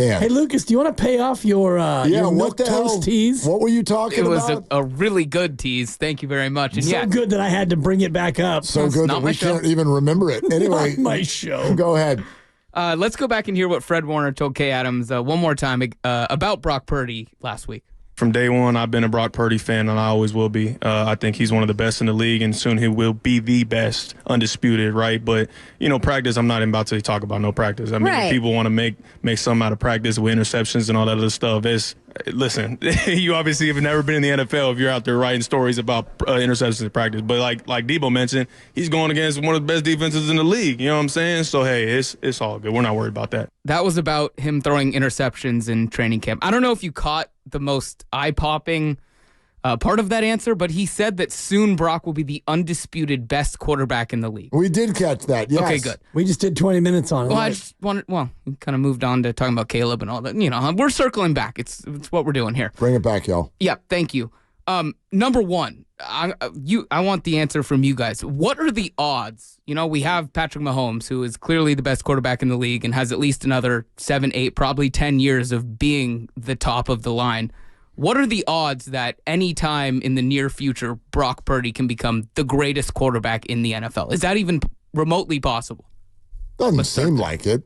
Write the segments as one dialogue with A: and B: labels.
A: Hey, Lucas, do you want to pay off your milk toast tease?
B: What were you talking about?
C: It was a really good tease. Thank you very much. And
A: so good that I had to bring it back up.
B: So good that we can't even remember it. Anyway,
A: not my show.
B: Go ahead.
C: Let's go back and hear what Fred Warner told Kay Adams one more time about Brock Purdy last week.
D: From day one, I've been a Brock Purdy fan, and I always will be. I think he's one of the best in the league, and soon he will be the best, undisputed, right? But, practice, I'm not about to talk about no practice. I mean, people want to make something out of practice with interceptions and all that other stuff. Listen, you obviously have never been in the NFL if you're out there writing stories about interceptions in practice. But like Debo mentioned, he's going against one of the best defenses in the league. You know what I'm saying? So, hey, it's all good. We're not worried about that.
C: That was about him throwing interceptions in training camp. I don't know if you caught the most eye-popping part of that answer, but he said that soon Brock will be the undisputed best quarterback in the league.
B: We did catch that, yes.
C: Okay, good.
A: We just did 20 minutes on it.
C: Well, I just wanted, we kind of moved on to talking about Caleb and all that. We're circling back. It's what we're doing here.
B: Bring it back, y'all.
C: Yeah, thank you. Number one, I want the answer from you guys. What are the odds? We have Patrick Mahomes, who is clearly the best quarterback in the league and has at least another 7, 8, probably 10 years of being the top of the line. What are the odds that any time in the near future, Brock Purdy can become the greatest quarterback in the NFL? Is that even remotely possible?
B: Doesn't seem like it.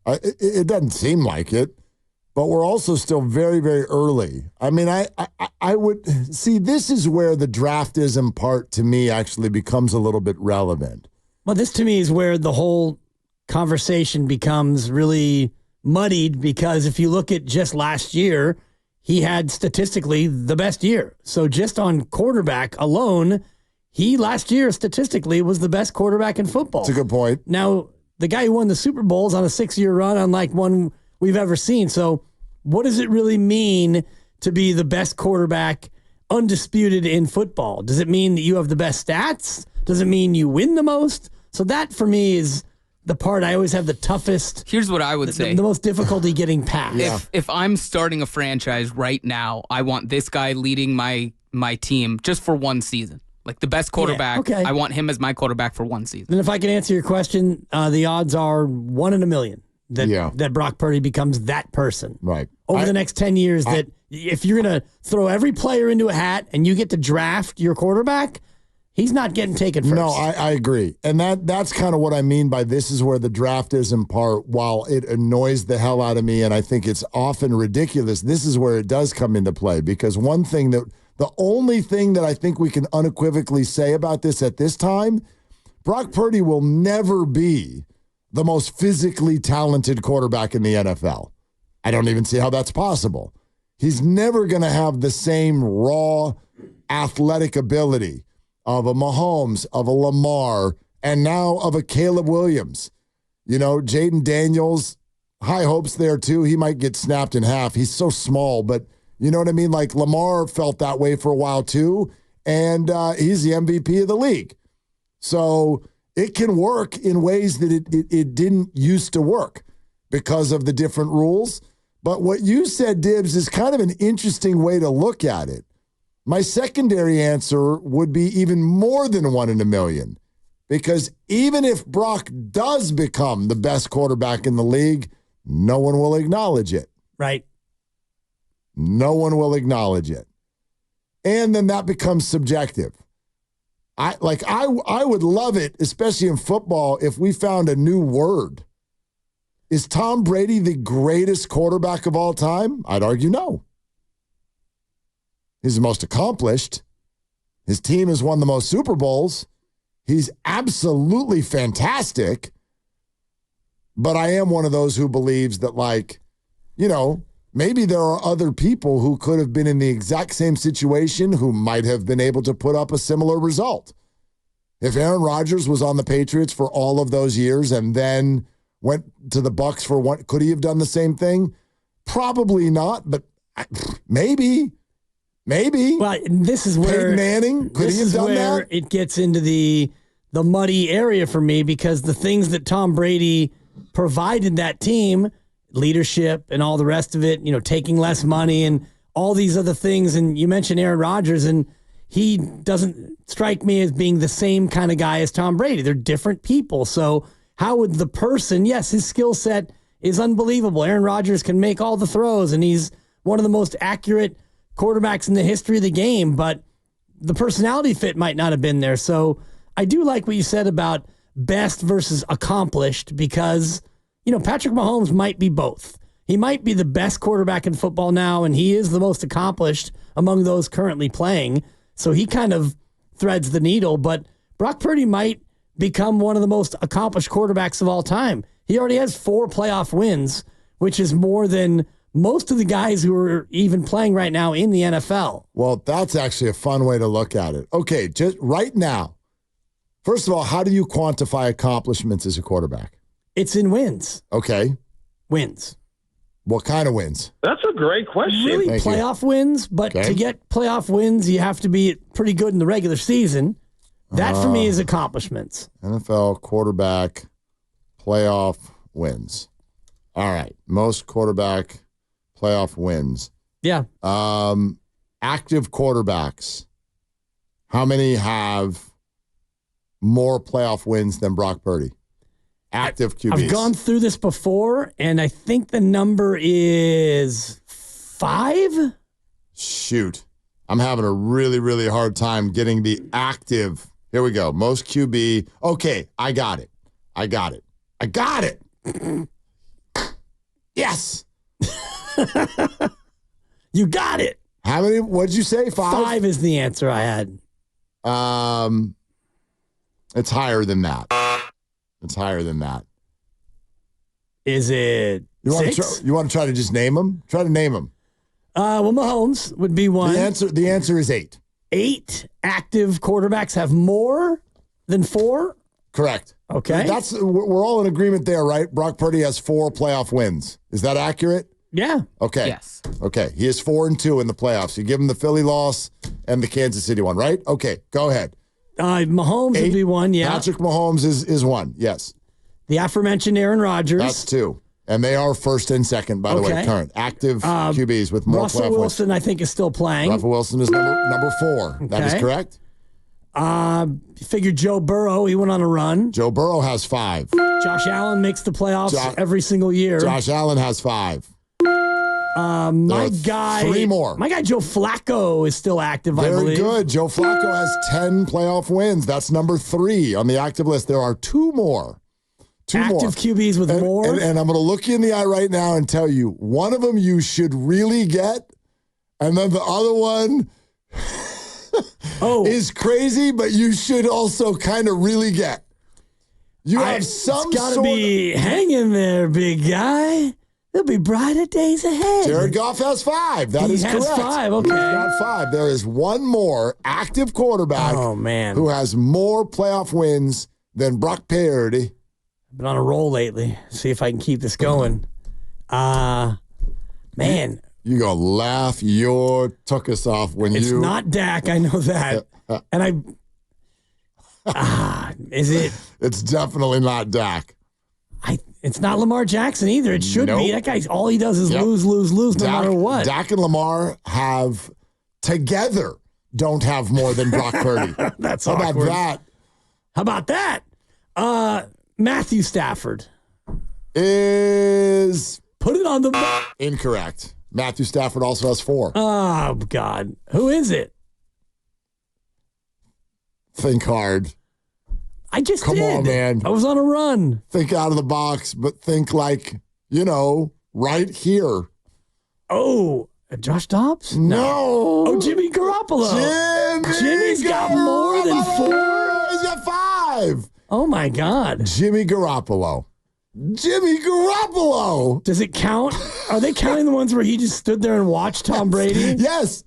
B: It doesn't seem like it. But we're also still very, very early. I mean, I would see this is where the draftism part to me actually becomes a little bit relevant.
A: Well, this to me is where the whole conversation becomes really muddied, because if you look at just last year, he had statistically the best year. So just on quarterback alone, he last year statistically was the best quarterback in football.
B: That's a good point.
A: Now, the guy who won the Super Bowl's on a 6-year run, unlike one we've ever seen. So what does it really mean to be the best quarterback undisputed in football? Does it mean that you have the best stats? Does it mean you win the most? So that for me is the part I always have the toughest.
C: Here's what I would say.
A: The most difficulty getting past.
B: Yeah.
C: If I'm starting a franchise right now, I want this guy leading my team just for one season. Like the best quarterback,
A: yeah, okay.
C: I want him as my quarterback for one season.
A: And if I can answer your question, the odds are 1 in a million that Brock Purdy becomes that person.
B: Right.
A: Over the next 10 years, that if you're going to throw every player into a hat and you get to draft your quarterback, he's not getting taken first.
B: No, I agree. And that's kind of what I mean by this is where the draftism part, while it annoys the hell out of me and I think it's often ridiculous, this is where it does come into play. Because the only thing that I think we can unequivocally say about this at this time, Brock Purdy will never be the most physically talented quarterback in the NFL. I don't even see how that's possible. He's never going to have the same raw athletic ability of a Mahomes, of a Lamar, and now of a Caleb Williams. Jaden Daniels, high hopes there too. He might get snapped in half. He's so small, but you know what I mean? Like Lamar felt that way for a while too, and he's the MVP of the league. So it can work in ways that it didn't used to work because of the different rules. But what you said, Dibs, is kind of an interesting way to look at it. My secondary answer would be even more than 1 in a million, because even if Brock does become the best quarterback in the league, no one will acknowledge it.
A: Right.
B: No one will acknowledge it. And then that becomes subjective. I would love it, especially in football, if we found a new word. Is Tom Brady the greatest quarterback of all time? I'd argue no. He's the most accomplished. His team has won the most Super Bowls. He's absolutely fantastic. But I am one of those who believes that, maybe there are other people who could have been in the exact same situation who might have been able to put up a similar result. If Aaron Rodgers was on the Patriots for all of those years and then went to the Bucs for one, could he have done the same thing? Probably not, but maybe.
A: Well, this is where
B: Peyton Manning, could he have done that?
A: It gets into the muddy area for me, because the things that Tom Brady provided that team, leadership and all the rest of it, taking less money and all these other things. And you mentioned Aaron Rodgers, and he doesn't strike me as being the same kind of guy as Tom Brady. They're different people. So how would the person, yes, his skill set is unbelievable. Aaron Rodgers can make all the throws, and he's one of the most accurate quarterbacks in the history of the game, but the personality fit might not have been there. So I do like what you said about best versus accomplished because, Patrick Mahomes might be both. He might be the best quarterback in football now, and he is the most accomplished among those currently playing. So he kind of threads the needle, but Brock Purdy might become one of the most accomplished quarterbacks of all time. He already has 4 playoff wins, which is more than most of the guys who are even playing right now in the NFL.
B: Well, that's actually a fun way to look at it. Okay, just right now, first of all, how do you quantify accomplishments as a quarterback?
A: It's in wins.
B: Okay.
A: Wins.
B: What kind of wins?
E: That's a great question.
A: Really,
B: Thank
A: playoff wins, but
B: Okay.
A: to get playoff wins, you have to be pretty good in the regular season. That, for me, is accomplishments.
B: NFL quarterback playoff wins. All right. Most quarterback playoff wins.
A: Yeah.
B: Active quarterbacks. How many have more playoff wins than Brock Purdy? Active QBs.
A: I've gone through this before, and I think the number is 5.
B: Shoot. I'm having a really, really hard time getting the active. Here we go. Most QB. Okay, I got it. Yes.
A: You got it.
B: How many? What'd you say? 5?
A: 5 is the answer I had.
B: It's higher than that.
A: Is it
B: You want
A: 6?
B: to try to just name them? Try to name them.
A: Well, Mahomes would be 1.
B: The answer is 8.
A: 8 active quarterbacks have more than 4.
B: Correct.
A: Okay.
B: We're all in agreement there, right? Brock Purdy has 4 playoff wins. Is that accurate?
A: Yeah.
B: Okay.
C: Yes.
B: Okay. He is 4-2 in the playoffs. You give him the Philly loss and the Kansas City one, right? Okay. Go ahead.
A: Mahomes
B: 8.
A: would be 1, yeah.
B: Patrick Mahomes is 1. Yes.
A: The aforementioned Aaron Rodgers.
B: That's 2. And they are first and second, by the way, current. Active QBs with more
A: Russell
B: playoff
A: Wilson,
B: wins.
A: I think, is still playing.
B: Russell Wilson is number 4. That is
A: Okay.
B: correct.
A: Figured Joe Burrow, he went on a run.
B: Joe Burrow has 5.
A: Josh Allen makes the playoffs every single year.
B: Josh Allen has 5.
A: My guy,
B: 3 more.
A: My guy Joe Flacco is still active, I
B: Very
A: believe.
B: good. Joe Flacco has 10 playoff wins. That's number 3 on the active list. There are 2 more.
A: Active QBs with more.
B: And I'm going to look you in the eye right now and tell you, one of them you should really get, and then the other one is crazy, but you should also kind of really get. You have some
A: It's got to be hanging there, big guy. There'll be brighter days ahead.
B: Jared Goff has 5. That is
A: He has
B: correct.
A: 5, okay.
B: He's got 5. There is one more active quarterback who has more playoff wins than Brock Purdy.
A: I've been on a roll lately. See if I can keep this going. Man.
B: You gonna laugh your tuchus off when
A: It's not Dak, I know that. And is it?
B: It's definitely not Dak.
A: It's not Lamar Jackson either. It should be. That guy, all he does is lose, no matter what.
B: Dak and Lamar don't have more than Brock Purdy.
A: That's
B: How
A: awkward.
B: How about that?
A: Matthew Stafford.
B: Is
A: Put it on the...
B: incorrect. Matthew Stafford also has 4.
A: Oh, God. Who is it?
B: Think hard.
A: I just
B: Come
A: did.
B: on, man.
A: I was on a run.
B: Think out of the box, but think like, right here.
A: Oh, Josh Dobbs?
B: No.
A: Oh, Jimmy Garoppolo. Jimmy's got more than 4.
B: He's got 5.
A: Oh, my God.
B: Jimmy Garoppolo.
A: Does it count? Are they counting the ones where he just stood there and watched Tom Brady?
B: Yes.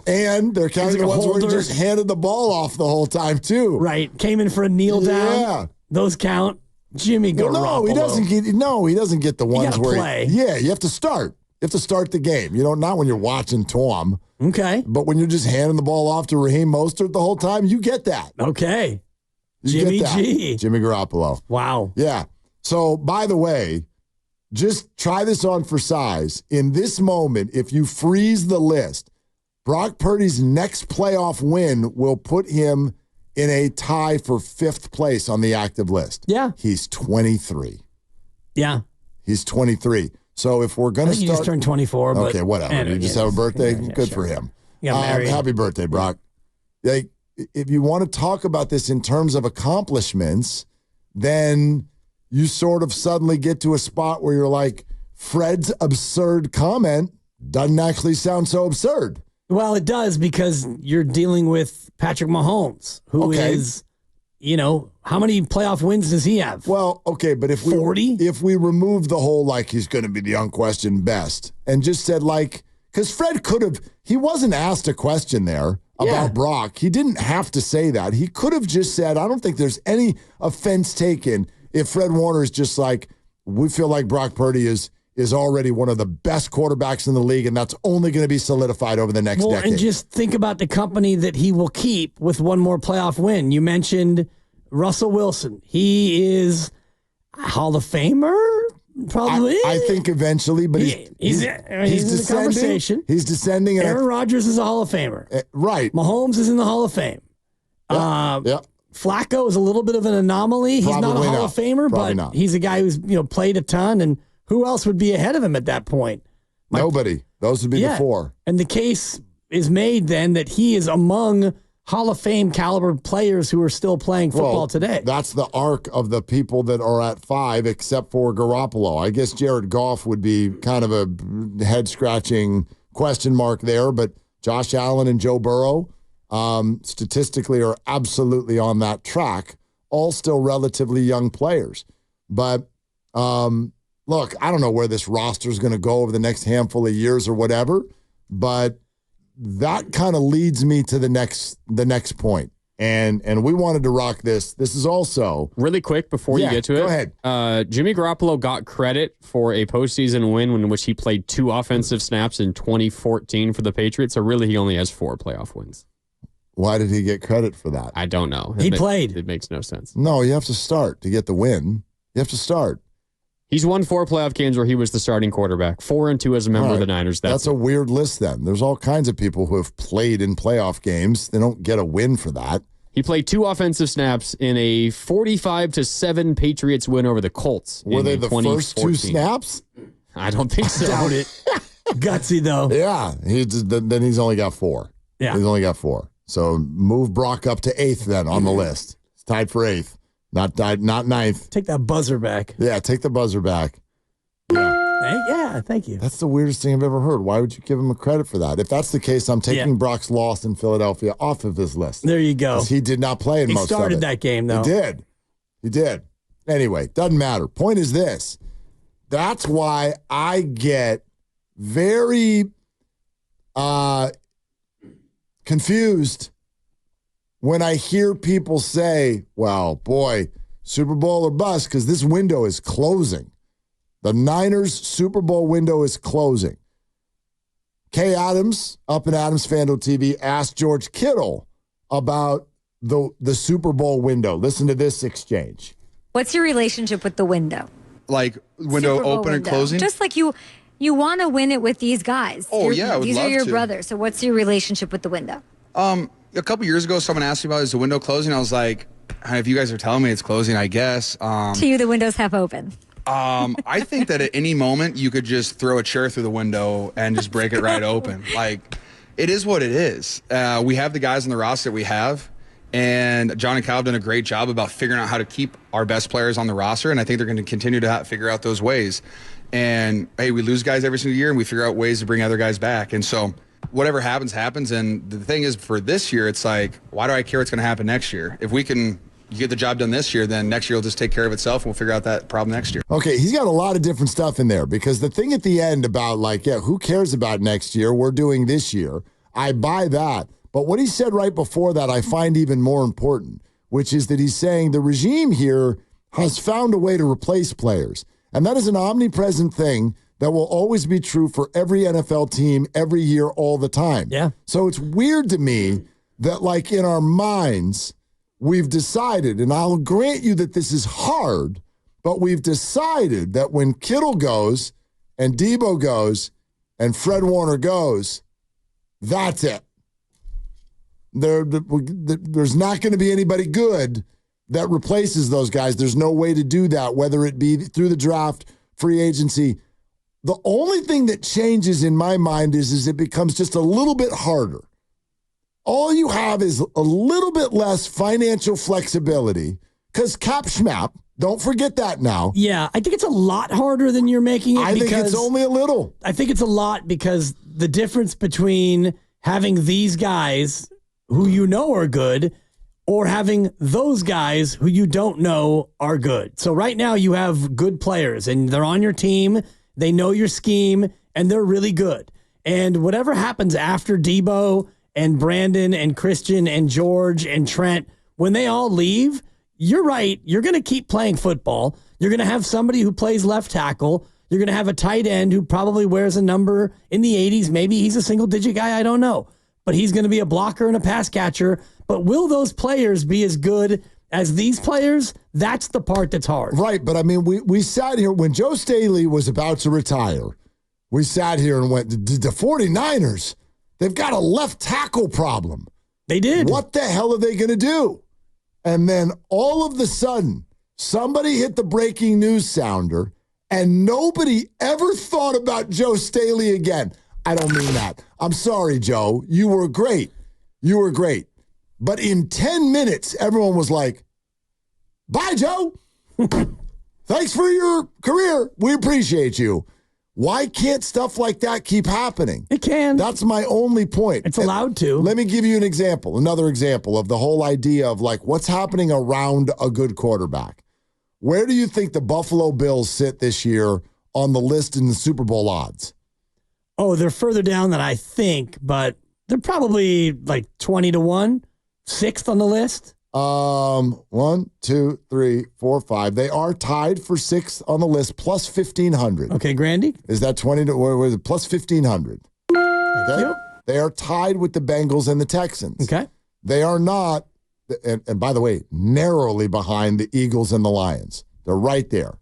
B: And they're counting the ones where he just handed the ball off the whole time, too.
A: Right. Came in for a kneel down.
B: Yeah.
A: Those count. Jimmy Garoppolo.
B: Well, he doesn't get the ones
A: gotta
B: where
A: play.
B: you have to start. You have to start the game. Not when you're watching Tom,
A: Okay.
B: but when you're just handing the ball off to Raheem Mostert the whole time, you get that.
A: Okay.
B: You
A: Jimmy
B: get that.
A: G.
B: Jimmy Garoppolo.
A: Wow.
B: Yeah. So, by the way, just try this on for size. In this moment, if you freeze the list, Brock Purdy's next playoff win will put him in a tie for 5th place on the active list.
A: Yeah.
B: He's 23.
A: Yeah.
B: He's 23. So if we're going to
A: You
B: start.
A: just turned 24. But
B: okay, whatever.
A: anyway,
B: You just have a birthday?
A: Yeah,
B: Good
A: sure.
B: for him.
A: Yeah, married.
B: Happy birthday, Brock. Like, if you want to talk about this in terms of accomplishments, then you sort of suddenly get to a spot where you're like, Fred's absurd comment doesn't actually sound so absurd.
A: Well, it does because you're dealing with Patrick Mahomes, who is, how many playoff wins does he have?
B: Well, okay, but if we
A: 40?
B: If we remove the whole like he's going to be the unquestioned best and just said like, because Fred could have, he wasn't asked a question there about Brock. He didn't have to say that. He could have just said, I don't think there's any offense taken if Fred Warner is just like, we feel like Brock Purdy is already one of the best quarterbacks in the league, and that's only going to be solidified over the next decade.
A: And just think about the company that he will keep with one more playoff win. You mentioned Russell Wilson. He is a Hall of Famer, probably.
B: I think eventually, but he's
A: in the conversation.
B: He's descending.
A: Aaron Rodgers is a Hall of Famer.
B: Right.
A: Mahomes is in the Hall of Fame. Flacco is a little bit of an anomaly. He's not a Hall of Famer, but he's a guy who's played a ton. And who else would be ahead of him at that point?
B: Nobody. Those would be the four.
A: And the case is made then that he is among Hall of Fame caliber players who are still playing football today.
B: That's the arc of the people that are at 5, except for Garoppolo. I guess Jared Goff would be kind of a head-scratching question mark there, but Josh Allen and Joe Burrow statistically are absolutely on that track, all still relatively young players. But look, I don't know where this roster is going to go over the next handful of years or whatever, but that kind of leads me to the next point. And we wanted to rock this. This is also
E: really quick before you get to it.
B: Go ahead.
E: Jimmy Garoppolo got credit for a postseason win in which he played 2 offensive snaps in 2014 for the Patriots. So really, he only has 4 playoff wins.
B: Why did he get credit for that?
E: I don't know.
A: He played.
E: It makes no sense.
B: No, you have to start to get the win. You have to start.
E: He's won 4 playoff games where he was the starting quarterback. 4-2 as a member of the Niners.
B: That's a weird list then. There's all kinds of people who have played in playoff games. They don't get a win for that.
E: He played 2 offensive snaps in a 45-7 Patriots win over the Colts.
B: Were they the first 2 snaps?
E: I don't think so.
A: Doubt it. Gutsy, though.
B: Yeah. Then he's only got 4.
A: Yeah.
B: He's only got 4. So move Brock up to 8th then on the list. It's tied for 8th. Not 9th.
A: Take that buzzer back.
B: Yeah, take the buzzer back.
A: Thank you.
B: That's the weirdest thing I've ever heard. Why would you give him a credit for that? If that's the case, I'm taking Brock's loss in Philadelphia off of this list.
A: There you go.
B: He did not play in most of it.
A: He started that game, though.
B: He did. Anyway, doesn't matter. Point is this. That's why I get very confused when I hear people say, well, boy, Super Bowl or bust, because this window is closing. The Niners Super Bowl window is closing. Kay Adams, up in Adams Fandle TV, asked George Kittle about the Super Bowl window. Listen to this exchange.
F: What's your relationship with the window?
G: Like window
F: Super Bowl
G: open and
F: window.
G: closing?
F: Just like you want to win it with these guys.
G: Oh, yeah, I would
F: These
G: love
F: are your
G: to.
F: brothers. So what's your relationship with the window?
G: A couple years ago, someone asked me about, is the window closing? I was like, if you guys are telling me it's closing, I guess.
F: To you, the window's half open.
G: I think that at any moment you could just throw a chair through the window and just break it right open. Like, it is what it is. We have the guys on the roster that we have, and John and Kyle have done a great job about figuring out how to keep our best players on the roster, and I think they're going to continue to figure out those ways. And, hey, we lose guys every single year, and we figure out ways to bring other guys back. And so whatever happens, happens. And the thing is, for this year, it's like, why do I care what's going to happen next year? If we can get the job done this year, then next year will just take care of itself, and we'll figure out that problem next year.
B: Okay, he's got a lot of different stuff in there, because the thing at the end about, like, who cares about next year? We're doing this year. I buy that. But what he said right before that I find even more important, which is that he's saying the regime here has found a way to replace players. And that is an omnipresent thing that will always be true for every NFL team every year, all the time.
A: Yeah.
B: So it's weird to me that, like, in our minds, we've decided, and I'll grant you that this is hard, but we've decided that when Kittle goes and Debo goes and Fred Warner goes, that's it. There's not going to be anybody good that replaces those guys. There's no way to do that, whether it be through the draft free agency. The only thing that changes in my mind is it becomes just a little bit harder. All you have is a little bit less financial flexibility because cap schmap, don't forget that now.
A: Yeah, I think it's a lot harder than you're making it.
B: I think it's only a little.
A: I think it's a lot because the difference between having these guys who you know are good or having those guys who you don't know are good. So right now you have good players and they're on your team. They know your scheme and they're really good. And whatever happens after Debo and Brandon and Christian and George and Trent, when they all leave, you're right. You're going to keep playing football. You're going to have somebody who plays left tackle. You're going to have a tight end who probably wears a number in the 80s. Maybe he's a single-digit guy. I don't know. But he's going to be a blocker and a pass catcher. But will those players be as good as these players? That's the part that's hard.
B: Right, but I mean, we sat here when Joe Staley was about to retire. We sat here and went, the 49ers, they've got a left tackle problem.
A: They did.
B: What the hell are they going to do? And then all of a sudden, somebody hit the breaking news sounder, and nobody ever thought about Joe Staley again. I don't mean that. I'm sorry, Joe. You were great. You were great. But in 10 minutes, everyone was like, bye, Joe. Thanks for your career. We appreciate you. Why can't stuff like that keep happening?
A: It can.
B: That's my only point.
A: It's allowed to.
B: Let me give you an example, another example of the whole idea of like what's happening around a good quarterback. Where do you think the Buffalo Bills sit this year on the list in the Super Bowl odds?
A: Oh, they're further down than I think, but they're probably like 20-1, sixth on the list.
B: 1, 2, 3, 4, 5. They are tied for sixth on the list, plus 1,500.
A: Okay, Grandy?
B: Is that 20 to where was it? Plus 1,500. Okay.
A: Yep.
B: They are tied with the Bengals and the Texans.
A: Okay.
B: They are not, and by the way, narrowly behind the Eagles and the Lions. They're right there.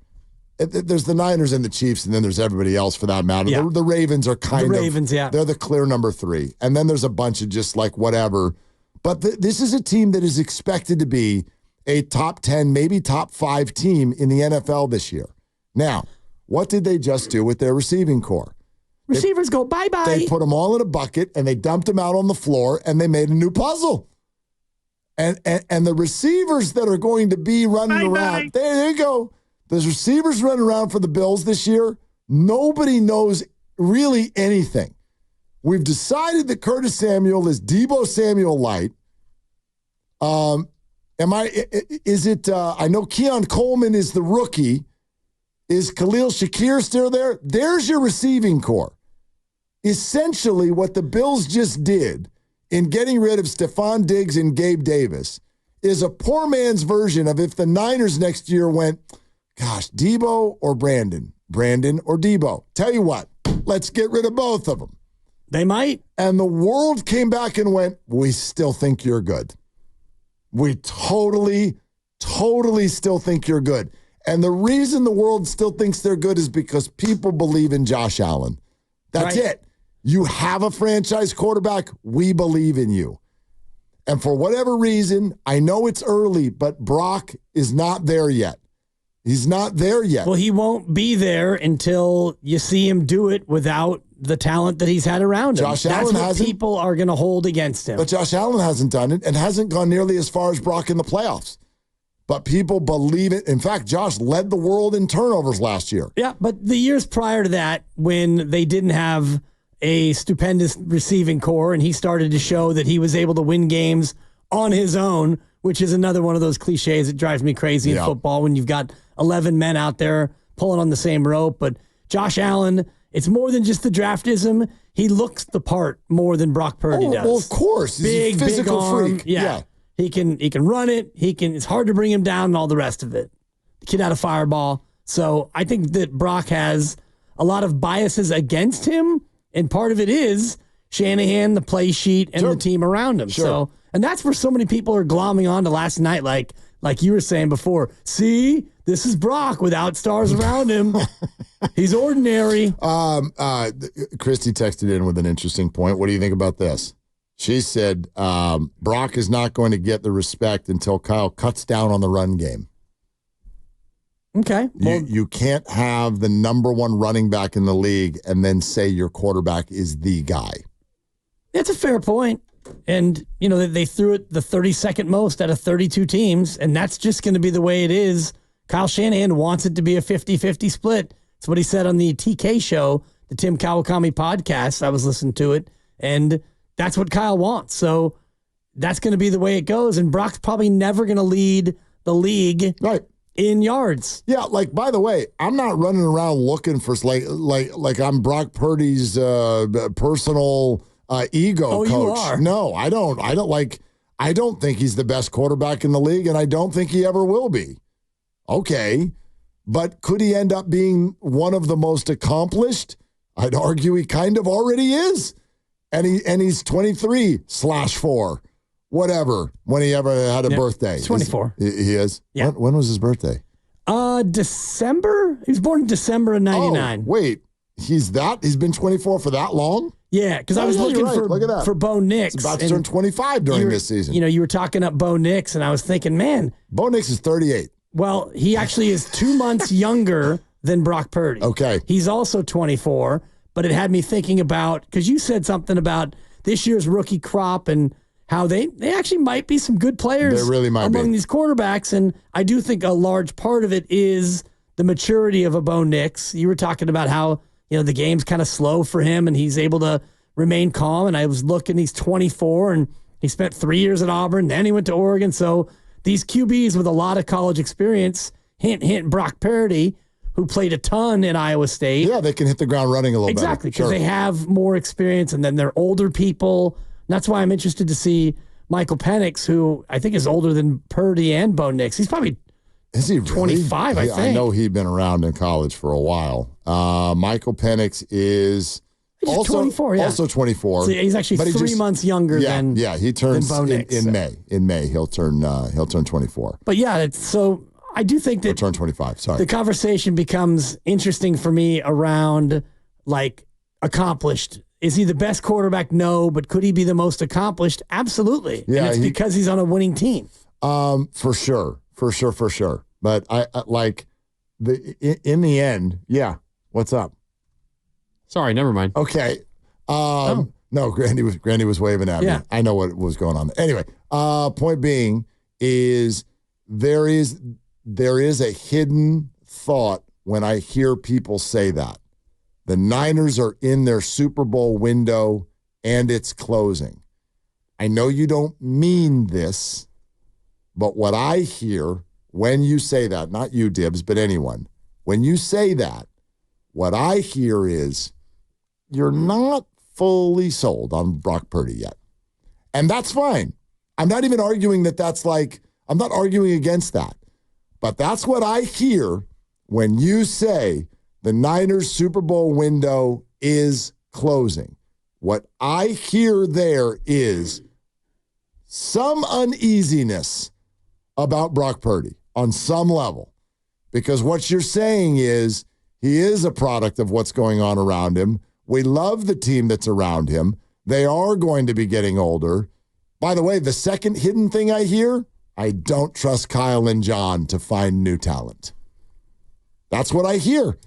B: There's the Niners and the Chiefs, and then there's everybody else for that matter.
A: Yeah.
B: The Ravens are kind of.
A: The Ravens, yeah.
B: They're the clear number 3. And then there's a bunch of just like whatever. But this is a team that is expected to be a top 10, maybe top 5 team in the NFL this year. Now, what did they just do with their receiving core?
A: Receivers go bye-bye.
B: They put them all in a bucket, and they dumped them out on the floor, and they made a new puzzle. And the receivers that are going to be running around, there you go. There's receivers running around for the Bills this year. Nobody knows really anything. We've decided that Curtis Samuel is Debo Samuel light. I know Keon Coleman is the rookie. Is Khalil Shakir still there? There's your receiving core. Essentially, what the Bills just did in getting rid of Stephon Diggs and Gabe Davis is a poor man's version of if the Niners next year went, gosh, Debo or Brandon or Debo. Tell you what, let's get rid of both of them.
A: They might.
B: And the world came back and went, we still think you're good. We totally still think you're good. And the reason the world still thinks they're good is because people believe in Josh Allen. That's
A: right.
B: it. You have a franchise quarterback. We believe in you. And for whatever reason, I know it's early, but Brock is not there yet. He's not there yet.
A: Well, he won't be there until you see him do it without the talent that he's had around him.
B: Josh Allen
A: That's what
B: hasn't.
A: people are going to hold against him.
B: But Josh Allen hasn't done it and hasn't gone nearly as far as Brock in the playoffs. But people believe it. In fact, Josh led the world in turnovers last year.
A: Yeah, but the years prior to that, when they didn't have a stupendous receiving core and he started to show that he was able to win games on his own, which is another one of those cliches that drives me crazy in football when you've got 11 men out there pulling on the same rope. But Josh Allen, it's more than just the draftism. He looks the part more than Brock Purdy does.
B: Well, of course. He's a physical
A: big arm.
B: freak.
A: Yeah. He can run it. It's hard to bring him down and all the rest of it. The kid had a fireball. So I think that Brock has a lot of biases against him. And part of it is Shanahan, the play sheet, and the team around him.
B: Sure.
A: So, and that's where so many people are glomming on to last night, like you were saying before. See, this is Brock without stars around him. He's ordinary.
B: Christy texted in with an interesting point. What do you think about this? She said Brock is not going to get the respect until Kyle cuts down on the run game.
A: Okay. Well,
B: You can't have the number one running back in the league and then say your quarterback is the guy.
A: that's a fair point. And, they threw it the 32nd most out of 32 teams, and that's just going to be the way it is. Kyle Shanahan wants it to be a 50-50 split. That's what he said on the TK show, the Tim Kawakami podcast. I was listening to it, and that's what Kyle wants. So that's going to be the way it goes, and Brock's probably never going to lead the league in yards.
B: Yeah, by the way, I'm not running around looking for like I'm Brock Purdy's personal ego coach.
A: You are.
B: No, I don't. I don't think he's the best quarterback in the league, and I don't think he ever will be. Okay, but could he end up being one of the most accomplished? I'd argue he kind of already is, and he's 23/4, whatever. When he ever had a birthday,
A: 24.
B: He is.
A: Yeah.
B: When was his birthday?
A: December. He was born in December of '99.
B: Oh, wait, he's been 24 for that long?
A: Yeah, because I was looking for Bo Nix.
B: He's about to turn 25 during this season.
A: You were talking up Bo Nix, and I was thinking, man.
B: Bo Nix is 38.
A: Well, he actually is 2 months younger than Brock Purdy.
B: Okay.
A: He's also 24, but it had me thinking about, because you said something about this year's rookie crop and how they actually might be some good players
B: they really might
A: among
B: be.
A: these quarterbacks, and I do think a large part of it is the maturity of a Bo Nix. You were talking about how the game's kind of slow for him, and he's able to remain calm, and I was looking, he's 24, and he spent 3 years at Auburn, then he went to Oregon, so these QBs with a lot of college experience, hint, hint, Brock Purdy, who played a ton in Iowa State.
B: Yeah, they can hit the ground running a little bit.
A: Exactly, because they have more experience, and then they're older people. And that's why I'm interested to see Michael Penix, who I think is older than Purdy and Bo Nix. He's probably
B: is he really?
A: 25, I think.
B: I know he'd been around in college for a while. Michael Penix is also
A: 24, yeah.
B: Also 24.
A: So he's actually 3 months younger than
B: he turns
A: Bo Nix,
B: in May. In May he'll turn 24.
A: But yeah, so I do think that
B: turn 25. Sorry.
A: The conversation becomes interesting for me around accomplished. Is he the best quarterback? No, but could he be the most accomplished? Absolutely.
B: Yeah,
A: and it's because he's on a winning team.
B: For sure. But I in the end, yeah. What's up?
E: Sorry, never mind.
B: Okay. No, Grandy was waving at me. I know what was going on. Anyway, point being is there is a hidden thought when I hear people say that. The Niners are in their Super Bowl window and it's closing. I know you don't mean this, but what I hear when you say that, not you, Dibs, but anyone, when you say that, what I hear is you're not fully sold on Brock Purdy yet. And that's fine. I'm not even arguing I'm not arguing against that. But that's what I hear when you say the Niners Super Bowl window is closing. What I hear there is some uneasiness about Brock Purdy on some level. Because what you're saying is he is a product of what's going on around him. We love the team that's around him. They are going to be getting older. By the way, the second hidden thing I hear, I don't trust Kyle and John to find new talent. That's what I hear.